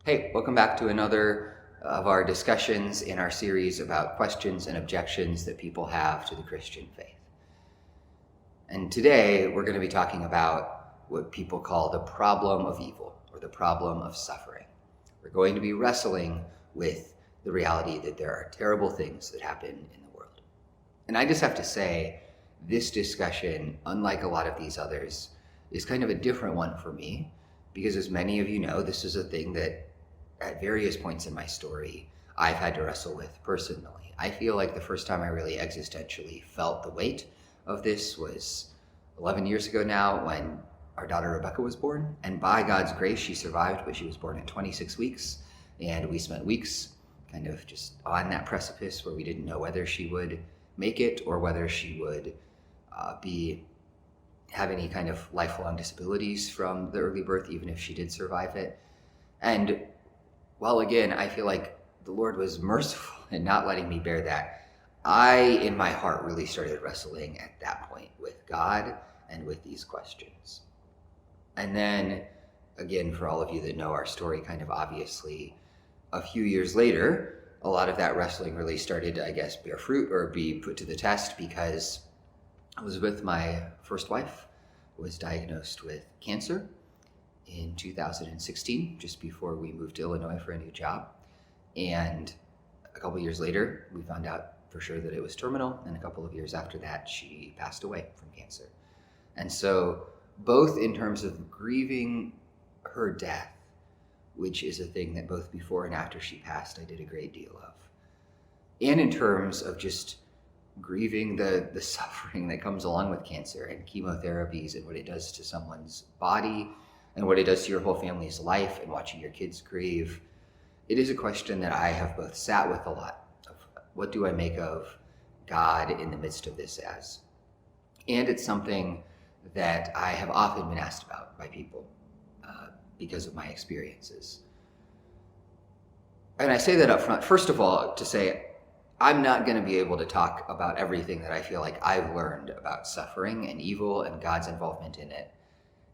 Hey, welcome back to another of our discussions in our series about questions and objections that people have to the Christian faith. And today we're going to be talking about what people call the problem of evil or the problem of suffering. We're going to be wrestling with the reality that there are terrible things that happen in the world. And I just have to say, this discussion, unlike a lot of these others, is kind of a different one for me, because as many of you know, this is a thing that at various points in my story, I've had to wrestle with personally. I feel like the first time I really existentially felt the weight of this was 11 years ago now, when our daughter Rebecca was born. And by God's grace, she survived, but she was born at 26 weeks. And we spent weeks kind of just on that precipice where we didn't know whether she would make it or whether she would have any kind of lifelong disabilities from the early birth, even if she did survive it. And while again, I feel like the Lord was merciful in not letting me bear that, I, in my heart, really started wrestling at that point with God and with these questions. And then, again, for all of you that know our story kind of obviously, a few years later, a lot of that wrestling really started to, I guess, bear fruit or be put to the test, because I was with my first wife, who was diagnosed with cancer in 2016, just before we moved to Illinois for a new job. And a couple of years later, we found out for sure that it was terminal. And a couple of years after that, she passed away from cancer. And so both in terms of grieving her death, which is a thing that both before and after she passed, I did a great deal of, and in terms of just grieving the suffering that comes along with cancer and chemotherapies and what it does to someone's body and what it does to your whole family's life, and watching your kids grieve, it is a question that I have both sat with a lot of. What do I make of God in the midst of this as? And it's something that I have often been asked about by people because of my experiences. And I say that up front, first of all, to say I'm not going to be able to talk about everything that I feel like I've learned about suffering and evil and God's involvement in it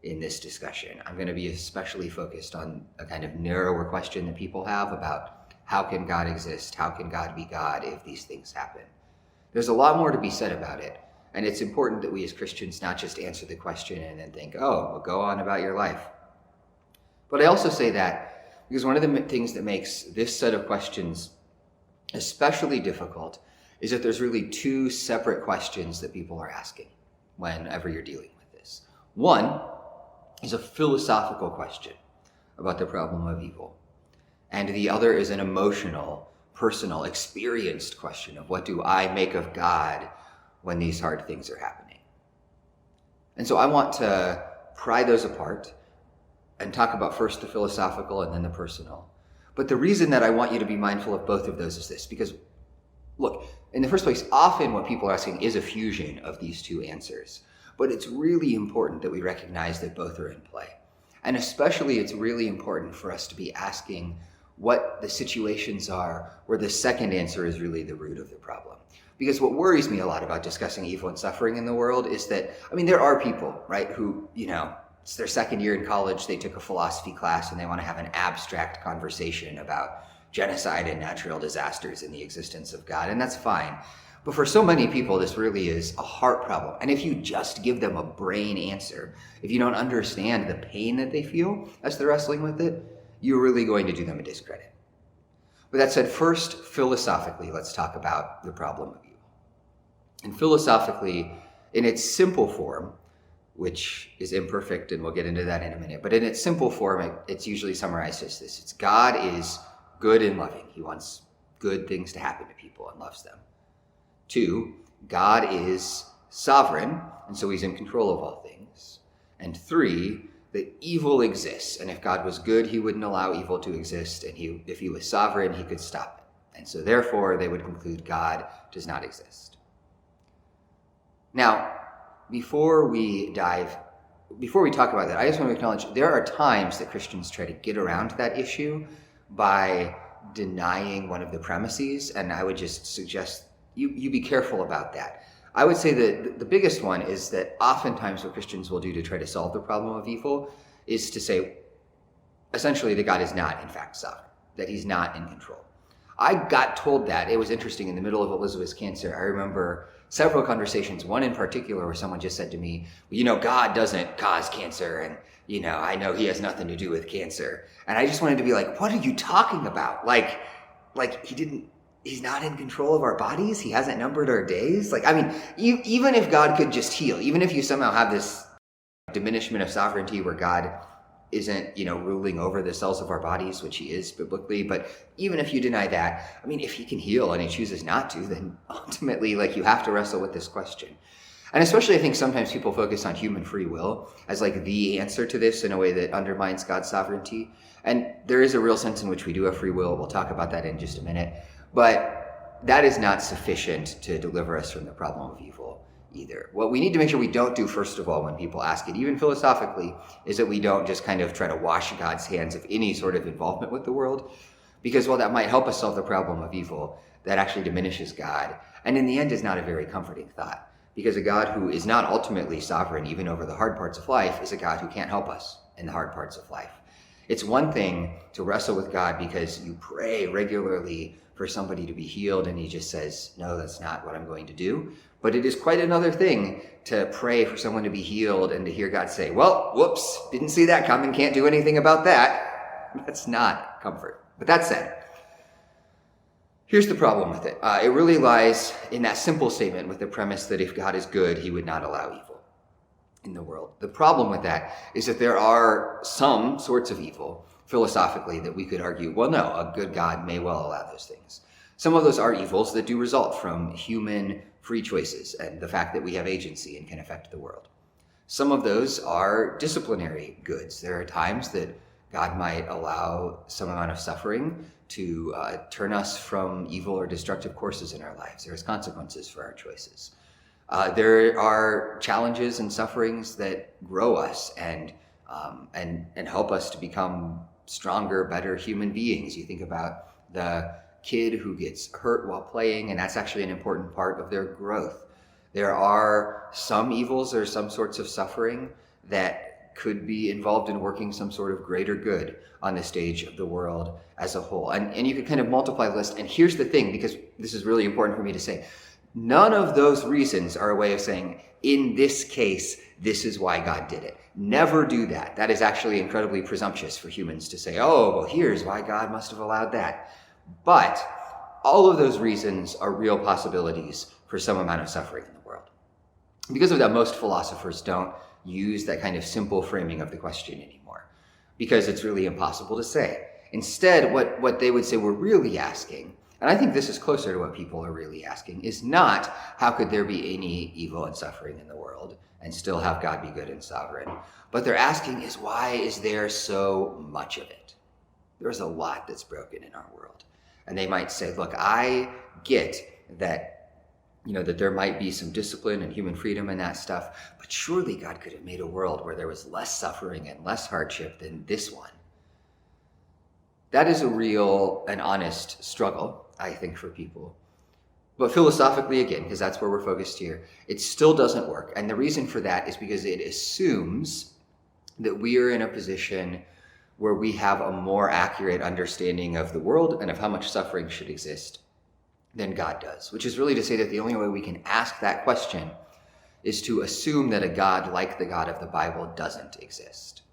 in this discussion. I'm going to be especially focused on a kind of narrower question that people have about how can God exist? How can God be God if these things happen? There's a lot more to be said about it. And it's important that we as Christians not just answer the question and then think, oh, well, go on about your life. But I also say that because one of the things that makes this set of questions especially difficult is that there's really two separate questions that people are asking whenever you're dealing with this. One is a philosophical question about the problem of evil. And the other is an emotional, personal, experienced question of what do I make of God when these hard things are happening. And so I want to pry those apart and talk about first the philosophical and then the personal. But the reason that I want you to be mindful of both of those is this, because look, in the first place, often what people are asking is a fusion of these two answers. But it's really important that we recognize that both are in play. And especially it's really important for us to be asking what the situations are where the second answer is really the root of the problem. Because what worries me a lot about discussing evil and suffering in the world is that, there are people, right, who, it's their second year in college, they took a philosophy class and they want to have an abstract conversation about genocide and natural disasters and the existence of God, and that's fine. But for so many people, this really is a heart problem. And if you just give them a brain answer, if you don't understand the pain that they feel as they're wrestling with it, you're really going to do them a discredit. With that said, first, philosophically, let's talk about the problem of evil. And philosophically, in its simple form, which is imperfect, and we'll get into that in a minute, but in its simple form, it's usually summarized as this. It's God is good and loving. He wants good things to happen to people and loves them. 2, God is sovereign, and so he's in control of all things. And 3, that evil exists, and if God was good, he wouldn't allow evil to exist, and if he was sovereign, he could stop it. And so therefore, they would conclude God does not exist. Now, before we talk about that, I just want to acknowledge there are times that Christians try to get around that issue by denying one of the premises, and I would just suggest you be careful about that. I would say that the biggest one is that oftentimes what Christians will do to try to solve the problem of evil is to say, essentially that God is not, in fact, sovereign, that he's not in control. I got told that. It was interesting. In the middle of Elizabeth's cancer, I remember several conversations, one in particular where someone just said to me, well, God doesn't cause cancer, and, I know he has nothing to do with cancer. And I just wanted to be like, what are you talking about? Like he's not in control of our bodies. He hasn't numbered our days. Even if God could just heal, even if you somehow have this diminishment of sovereignty where God isn't, ruling over the cells of our bodies, which he is biblically. But even if you deny that, if he can heal and he chooses not to, then ultimately, you have to wrestle with this question. And especially, I think sometimes people focus on human free will as the answer to this in a way that undermines God's sovereignty. And there is a real sense in which we do have free will. We'll talk about that in just a minute. But that is not sufficient to deliver us from the problem of evil either. What we need to make sure we don't do, first of all, when people ask it, even philosophically, is that we don't just kind of try to wash God's hands of any sort of involvement with the world. Because while that might help us solve the problem of evil, that actually diminishes God. And in the end is not a very comforting thought. Because a God who is not ultimately sovereign, even over the hard parts of life, is a God who can't help us in the hard parts of life. It's one thing to wrestle with God because you pray regularly for somebody to be healed and he just says, no, that's not what I'm going to do. But it is quite another thing to pray for someone to be healed and to hear God say, well, whoops, didn't see that coming, can't do anything about that. That's not comfort. But that said, here's the problem with it. It really lies in that simple statement with the premise that if God is good, he would not allow evil in the world. The problem with that is that there are some sorts of evil, philosophically, that we could argue, well, no, a good God may well allow those things. Some of those are evils that do result from human free choices and the fact that we have agency and can affect the world. Some of those are disciplinary goods. There are times that God might allow some amount of suffering to turn us from evil or destructive courses in our lives. There's consequences for our choices. There are challenges and sufferings that grow us and help us to become stronger, better human beings. You think about the kid who gets hurt while playing, and that's actually an important part of their growth. There are some evils or some sorts of suffering that could be involved in working some sort of greater good on the stage of the world as a whole. And you could kind of multiply the list. And here's the thing, because this is really important for me to say, none of those reasons are a way of saying, in this case, this is why God did it. Never do that. That is actually incredibly presumptuous for humans to say, oh, well, here's why God must have allowed that. But all of those reasons are real possibilities for some amount of suffering in the world. Because of that, most philosophers don't use that kind of simple framing of the question anymore, because it's really impossible to say. Instead, what they would say we're really asking, and I think this is closer to what people are really asking, is not how could there be any evil and suffering in the world and still have God be good and sovereign. What they're asking is, why is there so much of it? There's a lot that's broken in our world. And they might say, look, I get that that there might be some discipline and human freedom and that stuff, but surely God could have made a world where there was less suffering and less hardship than this one. That is a real and honest struggle, I think, for people. But philosophically, again, because that's where we're focused here, it still doesn't work. And the reason for that is because it assumes that we are in a position where we have a more accurate understanding of the world and of how much suffering should exist than God does, which is really to say that the only way we can ask that question is to assume that a God like the God of the Bible doesn't exist.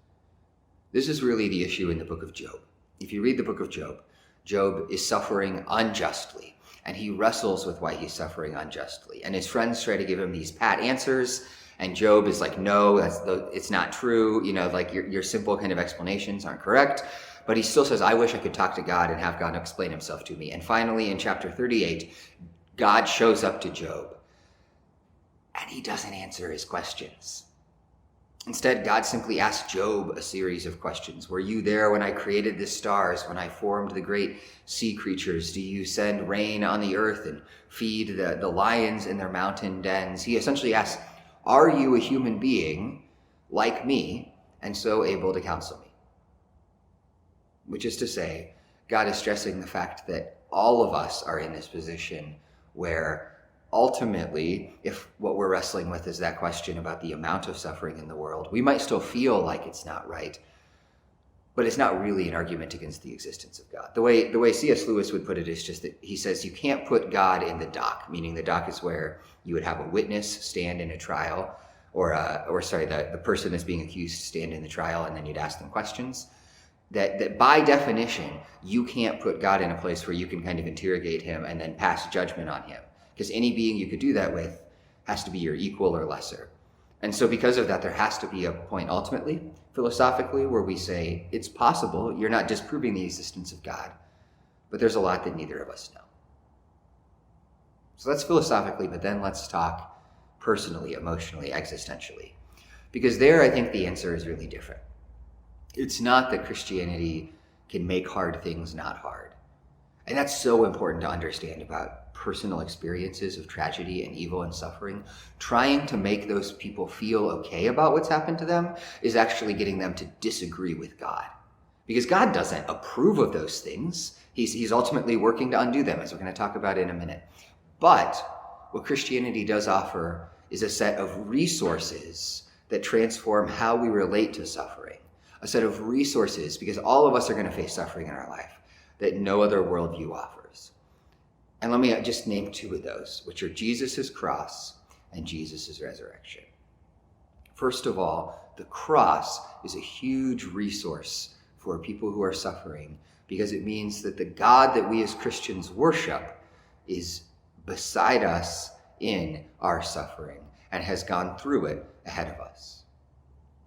This is really the issue in the book of Job. If you read the book of Job, Job is suffering unjustly, and he wrestles with why he's suffering unjustly. And his friends try to give him these pat answers, and Job is like, no, it's not true. Your simple kind of explanations aren't correct. But he still says, I wish I could talk to God and have God explain himself to me. And finally, in chapter 38, God shows up to Job, and he doesn't answer his questions. Instead, God simply asks Job a series of questions. Were you there when I created the stars, when I formed the great sea creatures? Do you send rain on the earth and feed the lions in their mountain dens? He essentially asks, are you a human being like me and so able to counsel me? Which is to say, God is stressing the fact that all of us are in this position where ultimately, if what we're wrestling with is that question about the amount of suffering in the world, we might still feel like it's not right. but it's not really an argument against the existence of God. The way C.S. Lewis would put it is just that he says you can't put God in the dock, meaning the dock is where you would have a witness stand in a trial, the person that's being accused stand in the trial, and then you'd ask them questions. That by definition, you can't put God in a place where you can kind of interrogate him and then pass judgment on him, because any being you could do that with has to be your equal or lesser. And so because of that, there has to be a point ultimately, philosophically, where we say, it's possible, you're not disproving the existence of God, but there's a lot that neither of us know. So that's philosophically, but then let's talk personally, emotionally, existentially. Because there, I think the answer is really different. It's not that Christianity can make hard things not hard. And that's so important to understand about personal experiences of tragedy and evil and suffering. Trying to make those people feel okay about what's happened to them is actually getting them to disagree with God. Because God doesn't approve of those things. He's ultimately working to undo them, as we're going to talk about in a minute. But what Christianity does offer is a set of resources that transform how we relate to suffering. A set of resources, because all of us are going to face suffering in our life, that no other worldview offers. And let me just name two of those, which are Jesus' cross and Jesus' resurrection. First of all, the cross is a huge resource for people who are suffering, because it means that the God that we as Christians worship is beside us in our suffering and has gone through it ahead of us.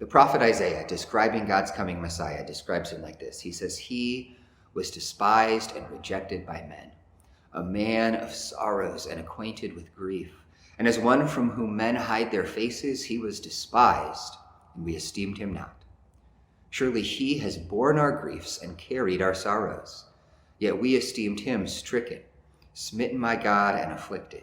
The prophet Isaiah, describing God's coming Messiah, describes him like this. He says, "He was despised and rejected by men, a man of sorrows and acquainted with grief. And as one from whom men hide their faces, he was despised, and we esteemed him not. Surely he has borne our griefs and carried our sorrows. Yet we esteemed him stricken, smitten by God, and afflicted.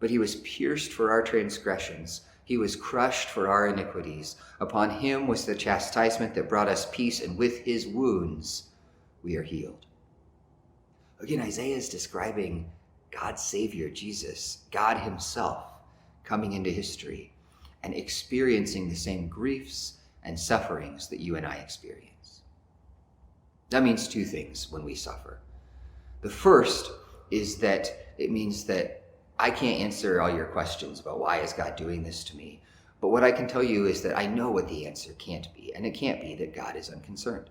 But he was pierced for our transgressions. He was crushed for our iniquities. Upon him was the chastisement that brought us peace, and with his wounds we are healed." Again, Isaiah is describing God's Savior, Jesus, God himself, coming into history and experiencing the same griefs and sufferings that you and I experience. That means two things when we suffer. The first is that it means that I can't answer all your questions about why is God doing this to me. But what I can tell you is that I know what the answer can't be. And it can't be that God is unconcerned.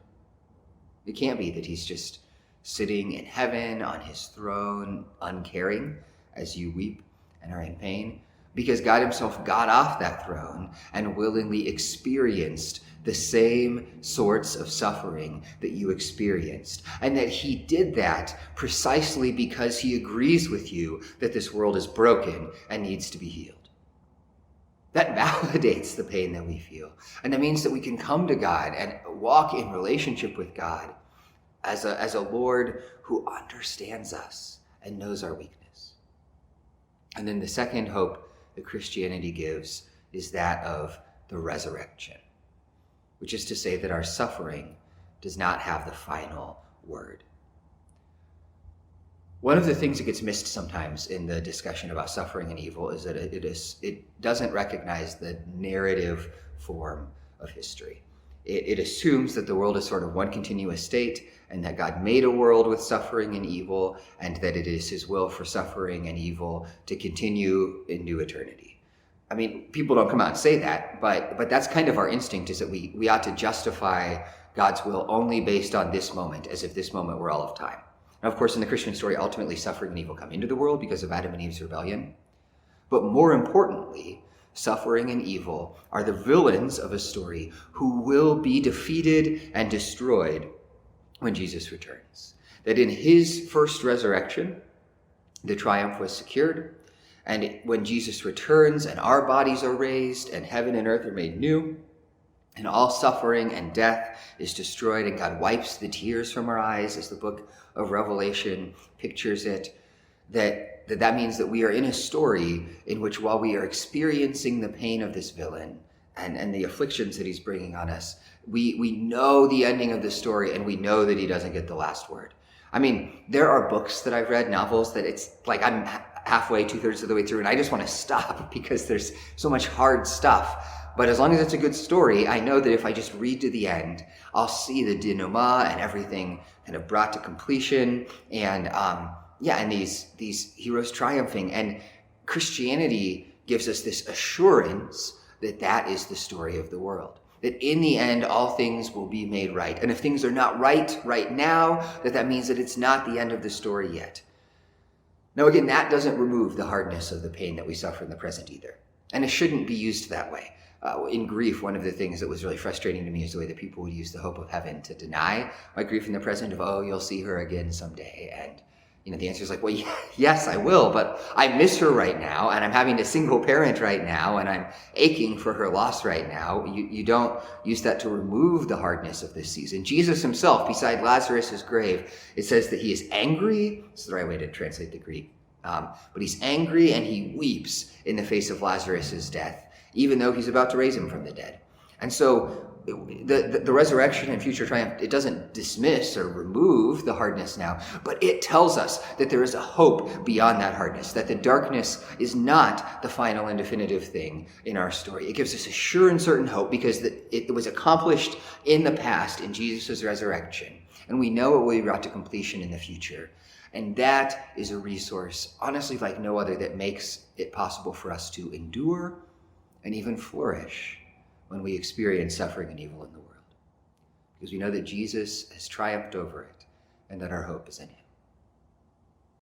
It can't be that he's just sitting in heaven on his throne, uncaring as you weep and are in pain. Because God himself got off that throne and willingly experienced the same sorts of suffering that you experienced. And that he did that precisely because he agrees with you that this world is broken and needs to be healed. That validates the pain that we feel. And that means that we can come to God and walk in relationship with God as a Lord who understands us and knows our weakness. And then the second hope that Christianity gives is that of the resurrection, which is to say that our suffering does not have the final word. One of the things that gets missed sometimes in the discussion about suffering and evil is that it doesn't recognize the narrative form of history. It assumes that the world is sort of one continuous state and that God made a world with suffering and evil, and that it is his will for suffering and evil to continue into eternity. I mean, people don't come out and say that, but that's kind of our instinct, is that we ought to justify God's will only based on this moment, as if this moment were all of time. Now, of course, in the Christian story, ultimately suffering and evil come into the world because of Adam and Eve's rebellion. But more importantly, suffering and evil are the villains of a story who will be defeated and destroyed when Jesus returns. That in his first resurrection, the triumph was secured. And when Jesus returns and our bodies are raised and heaven and earth are made new, and all suffering and death is destroyed, and God wipes the tears from our eyes, as the book of Revelation pictures it, that means that we are in a story in which, while we are experiencing the pain of this villain and the afflictions that he's bringing on us, we know the ending of the story, and we know that he doesn't get the last word. I mean, there are books that I've read, novels, that it's like I'm halfway, 2/3 of the way through, and I just want to stop because there's so much hard stuff. But as long as it's a good story, I know that if I just read to the end, I'll see the denouement and everything kind of brought to completion, and and these heroes triumphing. And Christianity gives us this assurance that that is the story of the world. That in the end, all things will be made right. And if things are not right now, that means that it's not the end of the story yet. Now, again, that doesn't remove the hardness of the pain that we suffer in the present either. And it shouldn't be used that way. In grief, one of the things that was really frustrating to me is the way that people would use the hope of heaven to deny my grief in the present of, oh, you'll see her again someday. And the answer is like, well, yes, I will, but I miss her right now, and I'm having a single parent right now, and I'm aching for her loss right now. You don't use that to remove the hardness of this season. Jesus himself, beside Lazarus' grave, it says that he is angry. This is the right way to translate the Greek. But he's angry and he weeps in the face of Lazarus' death, even though he's about to raise him from the dead. And so the resurrection and future triumph, it doesn't dismiss or remove the hardness now, but it tells us that there is a hope beyond that hardness, that the darkness is not the final and definitive thing in our story. It gives us a sure and certain hope because it was accomplished in the past in Jesus' resurrection, and we know it will be brought to completion in the future. And that is a resource, honestly, like no other, that makes it possible for us to endure and even flourish when we experience suffering and evil in the world. Because we know that Jesus has triumphed over it and that our hope is in him.